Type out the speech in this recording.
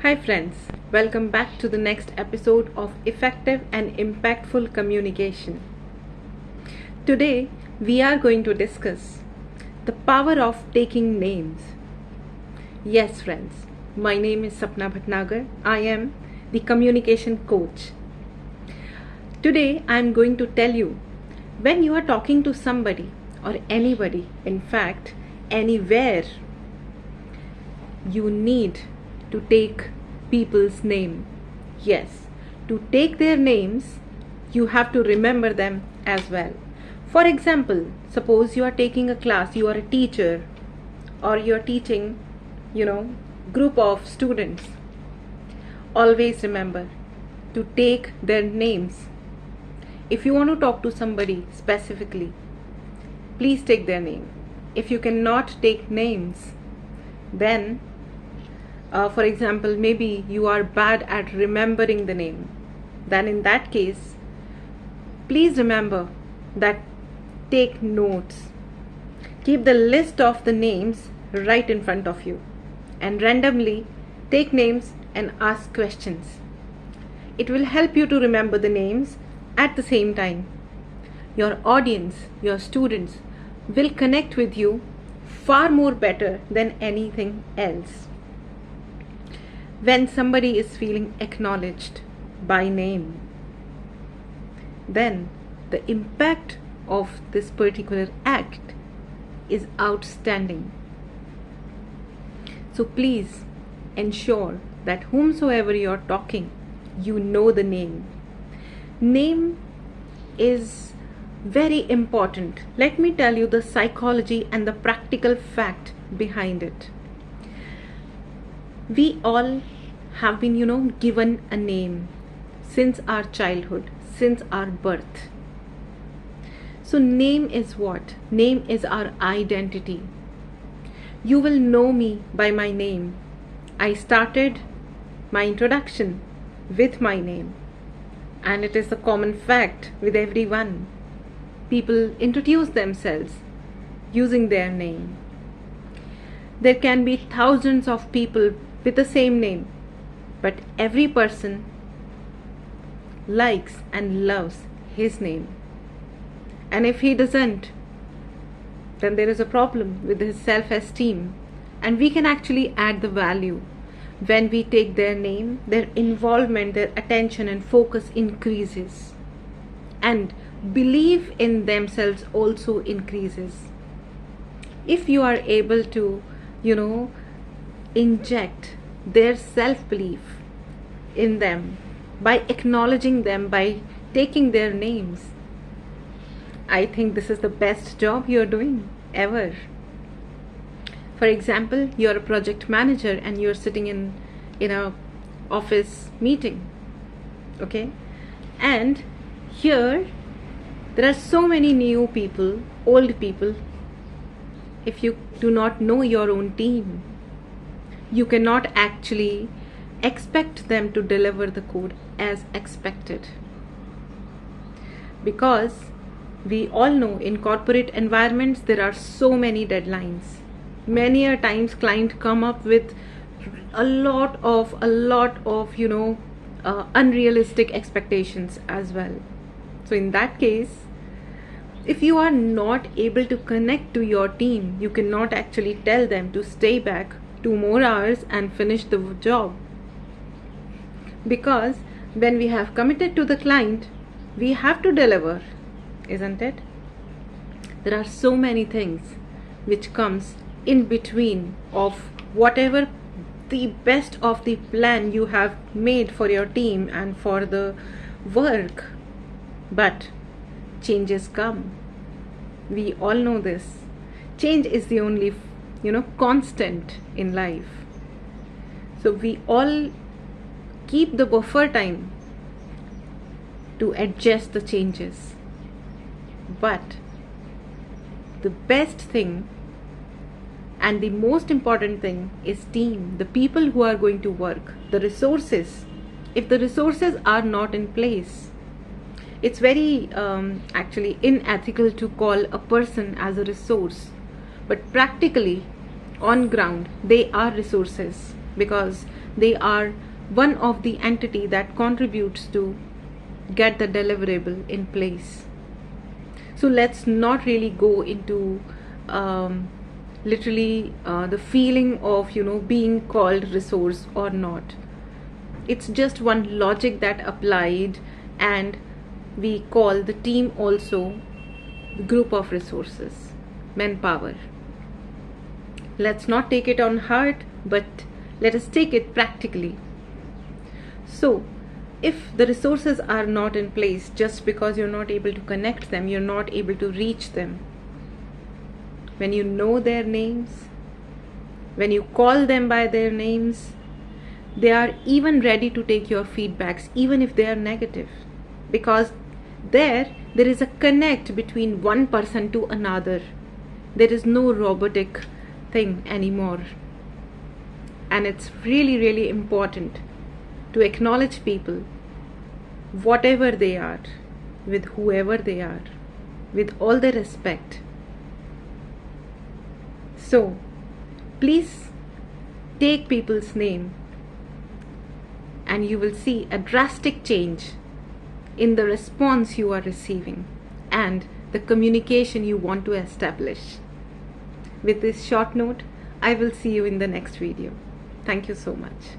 Hi friends, welcome back to the next episode of Effective and Impactful Communication. Today we are going to discuss the power of taking names. Yes friends, my name is Sapna Bhatnagar. I am the communication coach. Today I am going to tell you, when you are talking to somebody or anybody, in fact anywhere, you need to take people's name. Yes, to take their names, you have to remember them as well. For example, suppose you are taking a class, you are a teacher, or you are teaching, group of students. Always remember to take their names. If you want to talk to somebody specifically, please take their name. If you cannot take names, then for example, maybe you are bad at remembering the name, then in that case, please remember that take notes. Keep the list of the names right in front of you and randomly take names and ask questions. It will help you to remember the names. At the same time, your audience, your students will connect with you far more better than anything else. When somebody is feeling acknowledged by name, then the impact of this particular act is outstanding. So please ensure that whomsoever you are talking, you know the name. Name is very important. Let me tell you the psychology and the practical fact behind it. We all have been, given a name since our childhood, since our birth. So name is what? Name is our identity. You will know me by my name. I started my introduction with my name, and it is a common fact with everyone. People introduce themselves using their name. There can be thousands of people with the same name, but every person likes and loves his name. And if he doesn't, then there is a problem with his self-esteem. And we can actually add the value. When we take their name, their involvement, their attention and focus increases. And belief in themselves also increases. If you are able to, inject their self-belief in them by acknowledging them, by taking their names, I think this is the best job you're doing ever. For example, you're a project manager and you're sitting in a office meeting, okay? And here there are so many new people, old people. If you do not know your own team, you cannot actually expect them to deliver the code as expected. Because we all know in corporate environments there are so many deadlines. Many a times clients come up with a lot of unrealistic expectations as well. So in that case, if you are not able to connect to your team, you cannot actually tell them to stay back 2 more hours and finish the job. Because when we have committed to the client, we have to deliver, isn't it? There are so many things which comes in between of whatever the best of the plan you have made for your team and for the work. But changes come. We all know this. Change is the only, constant in life. So we all keep the buffer time to adjust the changes. But the best thing and the most important thing is team, the people who are going to work, the resources. If the resources are not in place, it's very actually unethical to call a person as a resource. But practically, on ground, they are resources. because they are one of the entity that contributes to get the deliverable in place. So let's not really go into literally the feeling of being called resource or not. It's just one logic that applied, and we call the team also the group of resources, manpower. Let's not take it on heart, but let us take it practically. So if the resources are not in place just because you're not able to connect them, you're not able to reach them, when you know their names, when you call them by their names, they are even ready to take your feedbacks, even if they are negative, because there is a connect between one person to another. There is no robotic thing anymore. And it's really, really important to acknowledge people, whatever they are, with whoever they are, with all the respect. So please take people's name, and you will see a drastic change in the response you are receiving and the communication you want to establish. With this short note, I will see you in the next video. Thank you so much.